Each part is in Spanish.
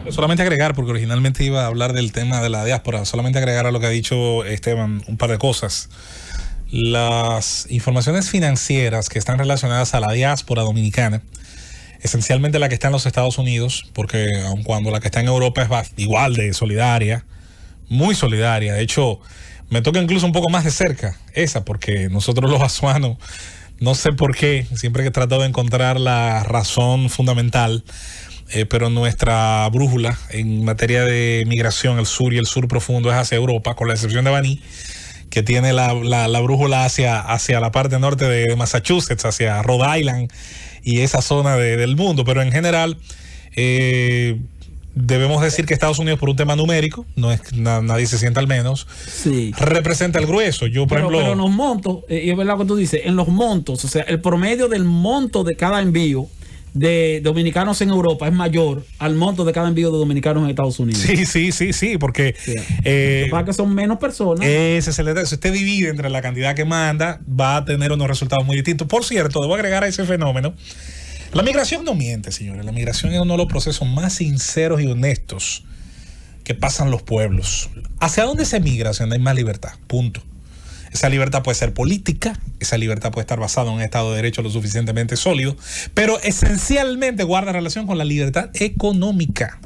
Solamente agregar, porque originalmente iba a hablar del tema de la diáspora, solamente agregar a lo que ha dicho Esteban un par de cosas. Las informaciones financieras que están relacionadas a la diáspora dominicana, esencialmente la que está en los Estados Unidos, porque aun cuando la que está en Europa es igual de solidaria, muy solidaria, de hecho me toca incluso un poco más de cerca esa, porque nosotros los azuanos, no sé por qué, siempre que he tratado de encontrar la razón fundamental, pero nuestra brújula en materia de migración, el sur y el sur profundo, es hacia Europa, con la excepción de Baní, que tiene la brújula hacia la parte norte de Massachusetts, hacia Rhode Island y esa zona del mundo. Pero en general, debemos decir que Estados Unidos, por un tema numérico, no es nadie se sienta al menos, sí, representa el grueso. Yo, por ejemplo, pero en los montos, y es verdad lo que tú dices, en los montos, o sea, el promedio del monto de cada envío de dominicanos en Europa es mayor al monto de cada envío de dominicanos en Estados Unidos. Sí, porque para que son menos personas. Si usted divide entre la cantidad que manda, va a tener unos resultados muy distintos. Por cierto, debo agregar a ese fenómeno, la migración no miente, señores. La migración es uno de los procesos más sinceros y honestos que pasan los pueblos. ¿Hacia dónde se migra? Hacia donde hay más libertad, punto. Esa libertad puede ser política, esa libertad puede estar basada en un Estado de Derecho lo suficientemente sólido, pero esencialmente guarda relación con la libertad económica.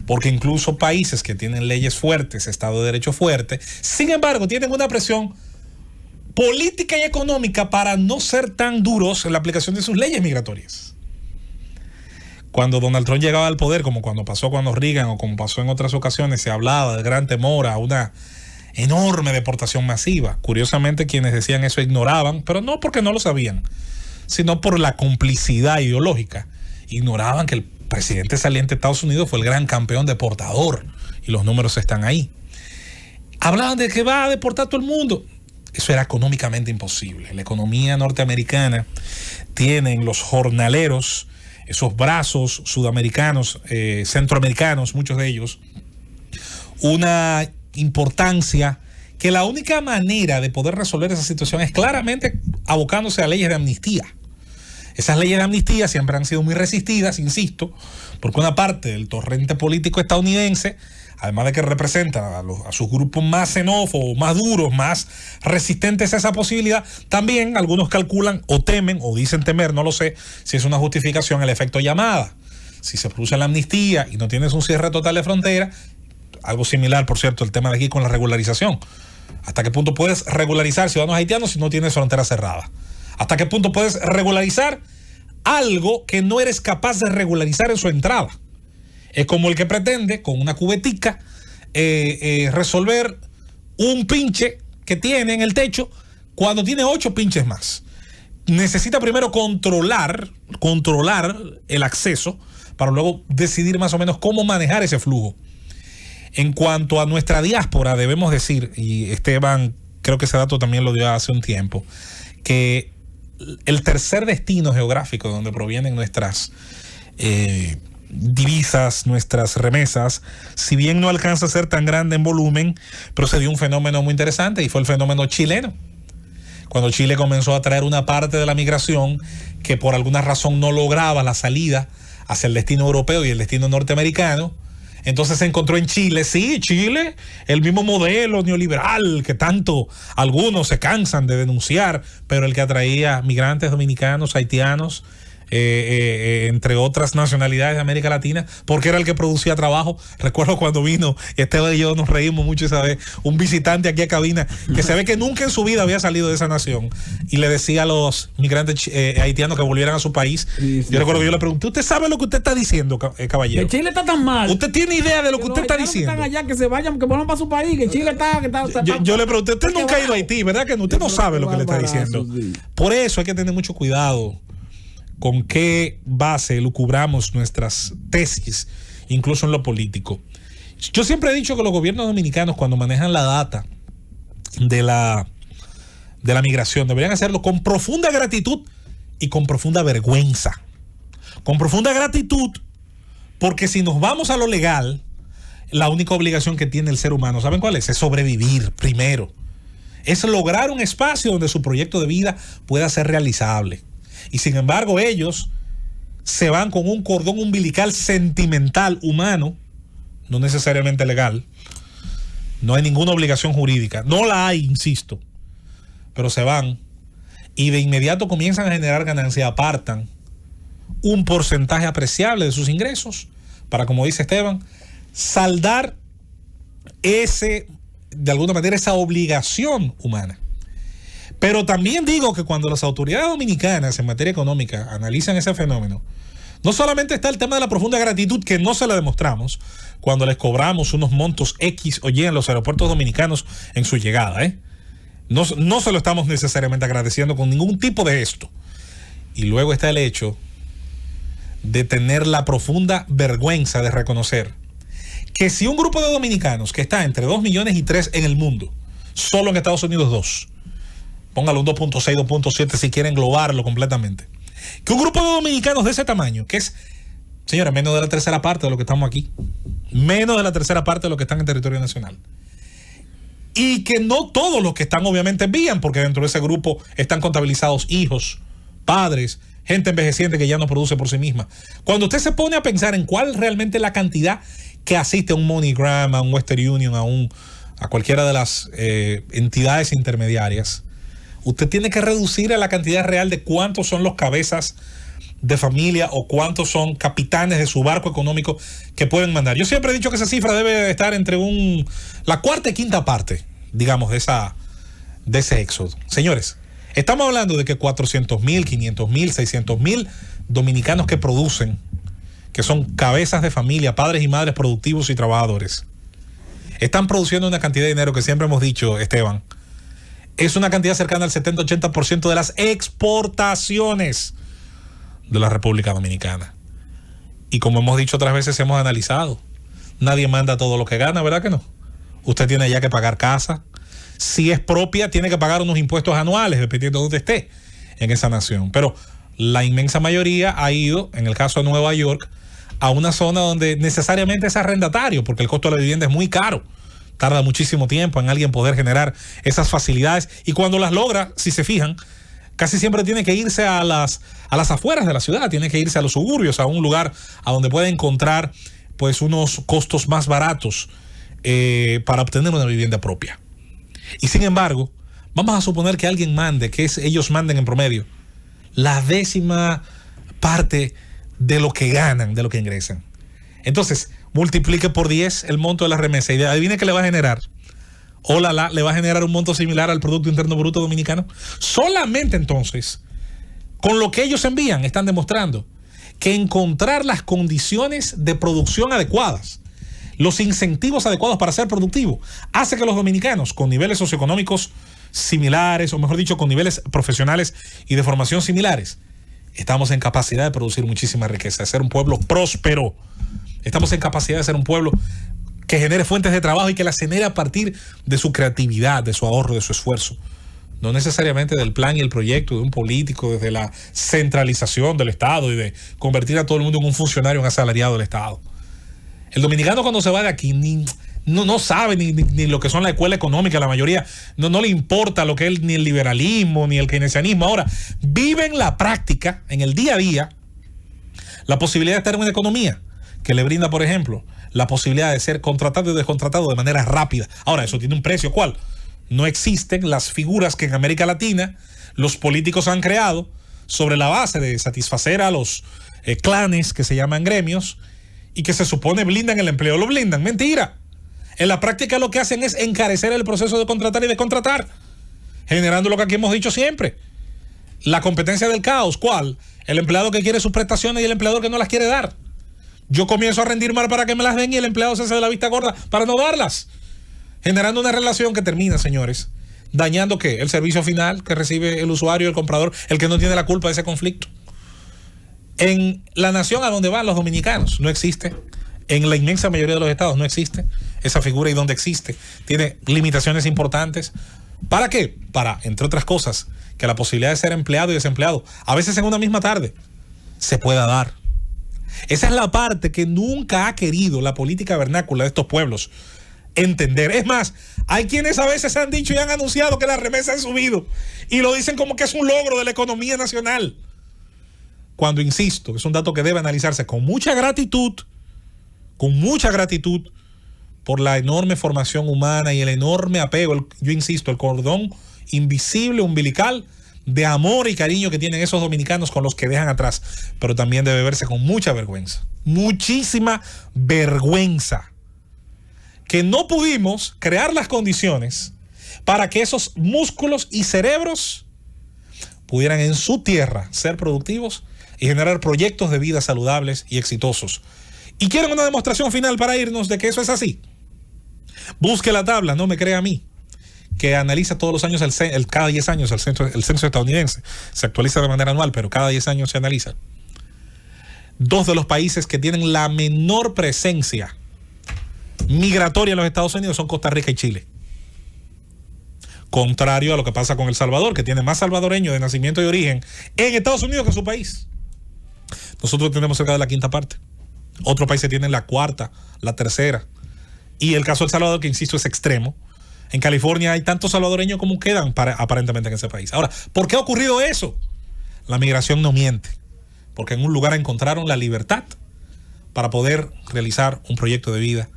Porque incluso países que tienen leyes fuertes, Estado de Derecho fuerte, sin embargo tienen una presión política y económica para no ser tan duros en la aplicación de sus leyes migratorias. Cuando Donald Trump llegaba al poder, como cuando pasó cuando Reagan o como pasó en otras ocasiones, se hablaba del gran temor a una enorme deportación masiva. Curiosamente, quienes decían eso ignoraban, pero no porque no lo sabían, sino por la complicidad ideológica. Ignoraban que el presidente saliente de Estados Unidos fue el gran campeón deportador, y los números están ahí. Hablaban de que va a deportar todo el mundo. Eso era económicamente imposible. La economía norteamericana tienen los jornaleros, esos brazos sudamericanos, centroamericanos, muchos de ellos, una importancia que la única manera de poder resolver esa situación es claramente abocándose a leyes de amnistía. Esas leyes de amnistía siempre han sido muy resistidas, insisto, porque una parte del torrente político estadounidense, además de que representan a sus grupos más xenófobos, más duros, más resistentes a esa posibilidad, también algunos calculan o temen o dicen temer, no lo sé, si es una justificación el efecto llamada. Si se produce la amnistía y no tienes un cierre total de frontera, algo similar, por cierto, el tema de aquí con la regularización. ¿Hasta qué punto puedes regularizar ciudadanos haitianos si no tienes frontera cerrada? ¿Hasta qué punto puedes regularizar algo que no eres capaz de regularizar en su entrada? Es como el que pretende, con una cubetica, resolver un pinche que tiene en el techo cuando tiene 8 pinches más. Necesita primero controlar el acceso para luego decidir más o menos cómo manejar ese flujo. En cuanto a nuestra diáspora, debemos decir, y Esteban, creo que ese dato también lo dio hace un tiempo, que el tercer destino geográfico de donde provienen nuestras divisas, nuestras remesas, si bien no alcanza a ser tan grande en volumen, pero se dio un fenómeno muy interesante y fue el fenómeno chileno. Cuando Chile comenzó a traer una parte de la migración que por alguna razón no lograba la salida hacia el destino europeo y el destino norteamericano, entonces se encontró en Chile, sí, Chile, el mismo modelo neoliberal que tanto algunos se cansan de denunciar, pero el que atraía migrantes dominicanos, haitianos, entre otras nacionalidades de América Latina, porque era el que producía trabajo. Recuerdo cuando vino, Esteban y yo nos reímos mucho esa vez, un visitante aquí a cabina, que se ve que nunca en su vida había salido de esa nación, y le decía a los migrantes haitianos que volvieran a su país. Yo recuerdo que yo le pregunté, ¿usted sabe lo que usted está diciendo, caballero? Que Chile está tan mal. ¿Usted tiene idea de lo que usted está diciendo? Que están allá, que se vayan, que vuelvan para su país, que Chile está... Yo le pregunté, usted nunca ha ido a Haití, ¿verdad que no? Usted no sabe lo que le está diciendo. Por eso hay que tener mucho cuidado con qué base lucubramos nuestras tesis, incluso en lo político. Yo siempre he dicho que los gobiernos dominicanos, cuando manejan la data de la migración, deberían hacerlo con profunda gratitud y con profunda vergüenza. Con profunda gratitud, porque si nos vamos a lo legal, la única obligación que tiene el ser humano, ¿saben cuál es? Es sobrevivir primero. Es lograr un espacio donde su proyecto de vida pueda ser realizable. Y sin embargo ellos se van con un cordón umbilical sentimental, humano, no necesariamente legal. No hay ninguna obligación jurídica. No la hay, insisto. Pero se van y de inmediato comienzan a generar ganancias, apartan un porcentaje apreciable de sus ingresos para, como dice Esteban, saldar de alguna manera, esa obligación humana. Pero también digo que cuando las autoridades dominicanas en materia económica analizan ese fenómeno, no solamente está el tema de la profunda gratitud, que no se la demostramos cuando les cobramos unos montos X o Y en los aeropuertos dominicanos en su llegada, No se lo estamos necesariamente agradeciendo con ningún tipo de gesto. Y luego está el hecho de tener la profunda vergüenza de reconocer que si un grupo de dominicanos que está entre 2 millones y 3 en el mundo, solo en Estados Unidos 2, póngalo un 2.6, 2.7 si quieren englobarlo completamente, que un grupo de dominicanos de ese tamaño, que es, señora, menos de la tercera parte de lo que estamos aquí, menos de la tercera parte de lo que están en territorio nacional, y que no todos los que están obviamente envían, porque dentro de ese grupo están contabilizados hijos, padres, gente envejeciente que ya no produce por sí misma. Cuando usted se pone a pensar en cuál realmente es la cantidad que asiste a un MoneyGram, a un Western Union, a cualquiera de las entidades intermediarias, usted tiene que reducir a la cantidad real de cuántos son los cabezas de familia o cuántos son capitanes de su barco económico que pueden mandar. Yo siempre he dicho que esa cifra debe estar entre la cuarta y quinta parte, digamos, de ese éxodo. Señores, estamos hablando de que 400,000, 500,000, 600,000 dominicanos que producen, que son cabezas de familia, padres y madres productivos y trabajadores, están produciendo una cantidad de dinero que siempre hemos dicho, Esteban, es una cantidad cercana al 70-80% de las exportaciones de la República Dominicana. Y como hemos dicho otras veces, hemos analizado, nadie manda todo lo que gana, ¿verdad que no? Usted tiene ya que pagar casa. Si es propia, tiene que pagar unos impuestos anuales, dependiendo de donde esté en esa nación. Pero la inmensa mayoría ha ido, en el caso de Nueva York, a una zona donde necesariamente es arrendatario, porque el costo de la vivienda es muy caro. Tarda muchísimo tiempo en alguien poder generar esas facilidades, y cuando las logra, si se fijan, casi siempre tiene que irse a las afueras de la ciudad, tiene que irse a los suburbios, a un lugar a donde puede encontrar pues unos costos más baratos para obtener una vivienda propia. Y sin embargo, vamos a suponer que alguien mande, ellos manden en promedio la 10ª parte de lo que ganan, de lo que ingresan. Entonces, multiplique por 10 el monto de la remesa y adivine qué le va a generar. Le va a generar un monto similar al Producto Interno Bruto Dominicano. Solamente entonces, con lo que ellos envían, están demostrando que encontrar las condiciones de producción adecuadas, los incentivos adecuados para ser productivo, hace que los dominicanos con niveles socioeconómicos similares, o mejor dicho, con niveles profesionales y de formación similares, estamos en capacidad de producir muchísima riqueza, de ser un pueblo próspero. Estamos en capacidad de ser un pueblo que genere fuentes de trabajo y que las genere a partir de su creatividad, de su ahorro, de su esfuerzo. No necesariamente del plan y el proyecto de un político, desde la centralización del Estado y de convertir a todo el mundo en un funcionario, en asalariado del Estado. El dominicano cuando se va de aquí no sabe ni lo que son la escuela económica, la mayoría no le importa lo que es ni el liberalismo ni el keynesianismo. Ahora, vive en la práctica, en el día a día, la posibilidad de estar en una economía que le brinda, por ejemplo, la posibilidad de ser contratado y descontratado de manera rápida. Ahora, eso tiene un precio. ¿Cuál? No existen las figuras que en América Latina los políticos han creado sobre la base de satisfacer a los clanes que se llaman gremios y que se supone blindan el empleo. Lo blindan. Mentira. En la práctica lo que hacen es encarecer el proceso de contratar y descontratar, generando lo que aquí hemos dicho siempre. La competencia del caos. ¿Cuál? El empleado que quiere sus prestaciones y el empleador que no las quiere dar. Yo comienzo a rendir mal para que me las den y el empleado se hace de la vista gorda para no darlas, generando una relación que termina, señores, dañando ¿qué? El servicio final que recibe el usuario, el comprador, el que no tiene la culpa de ese conflicto. En la nación a donde van los dominicanos no existe, en la inmensa mayoría de los estados no existe esa figura, y donde existe tiene limitaciones importantes. ¿Para qué? Para, entre otras cosas, que la posibilidad de ser empleado y desempleado, a veces en una misma tarde, se pueda dar. Esa es la parte que nunca ha querido la política vernácula de estos pueblos entender. Es más, hay quienes a veces han dicho y han anunciado que las remesas han subido y lo dicen como que es un logro de la economía nacional. cuando insisto, es un dato que debe analizarse con mucha gratitud por la enorme formación humana y el enorme apego, yo insisto, el cordón invisible, umbilical, de amor y cariño que tienen esos dominicanos con los que dejan atrás, pero también debe verse con mucha vergüenza, muchísima vergüenza, que no pudimos crear las condiciones para que esos músculos y cerebros pudieran en su tierra ser productivos y generar proyectos de vida saludables y exitosos. ¿Y quieren una demostración final para irnos de que eso es así? Busque la tabla, no me crea a mí, que analiza todos los años, cada 10 años el censo estadounidense. Se actualiza de manera anual, pero cada 10 años se analiza. Dos de los países que tienen la menor presencia migratoria en los Estados Unidos son Costa Rica y Chile. Contrario a lo que pasa con El Salvador, que tiene más salvadoreños de nacimiento y origen en Estados Unidos que su país. Nosotros tenemos cerca de la quinta parte. Otros países tienen la cuarta, la tercera. Y el caso de El Salvador, que insisto, es extremo. En California hay tantos salvadoreños como quedan aparentemente en ese país. Ahora, ¿por qué ha ocurrido eso? La migración no miente. Porque en un lugar encontraron la libertad para poder realizar un proyecto de vida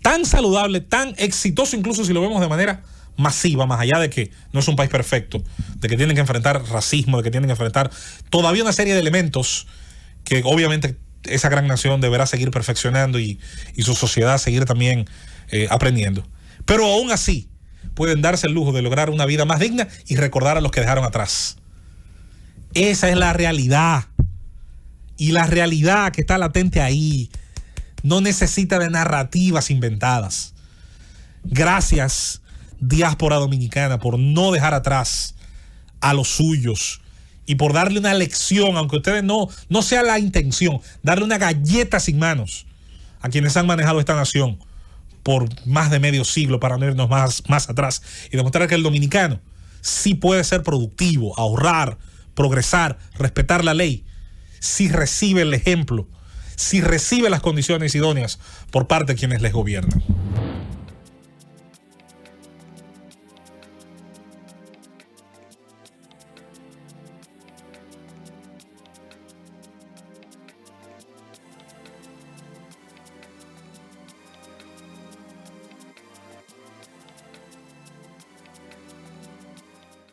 tan saludable, tan exitoso, incluso si lo vemos de manera masiva, más allá de que no es un país perfecto, de que tienen que enfrentar racismo, de que tienen que enfrentar todavía una serie de elementos que obviamente esa gran nación deberá seguir perfeccionando y su sociedad seguir también aprendiendo. Pero aún así pueden darse el lujo de lograr una vida más digna y recordar a los que dejaron atrás. Esa es la realidad. Y la realidad que está latente ahí no necesita de narrativas inventadas. Gracias, diáspora dominicana, por no dejar atrás a los suyos y por darle una lección, aunque ustedes no sea la intención, darle una galleta sin manos a quienes han manejado esta nación por más de medio siglo, para no irnos más atrás y demostrar que el dominicano sí puede ser productivo, ahorrar, progresar, respetar la ley, si recibe el ejemplo, si recibe las condiciones idóneas por parte de quienes les gobiernan.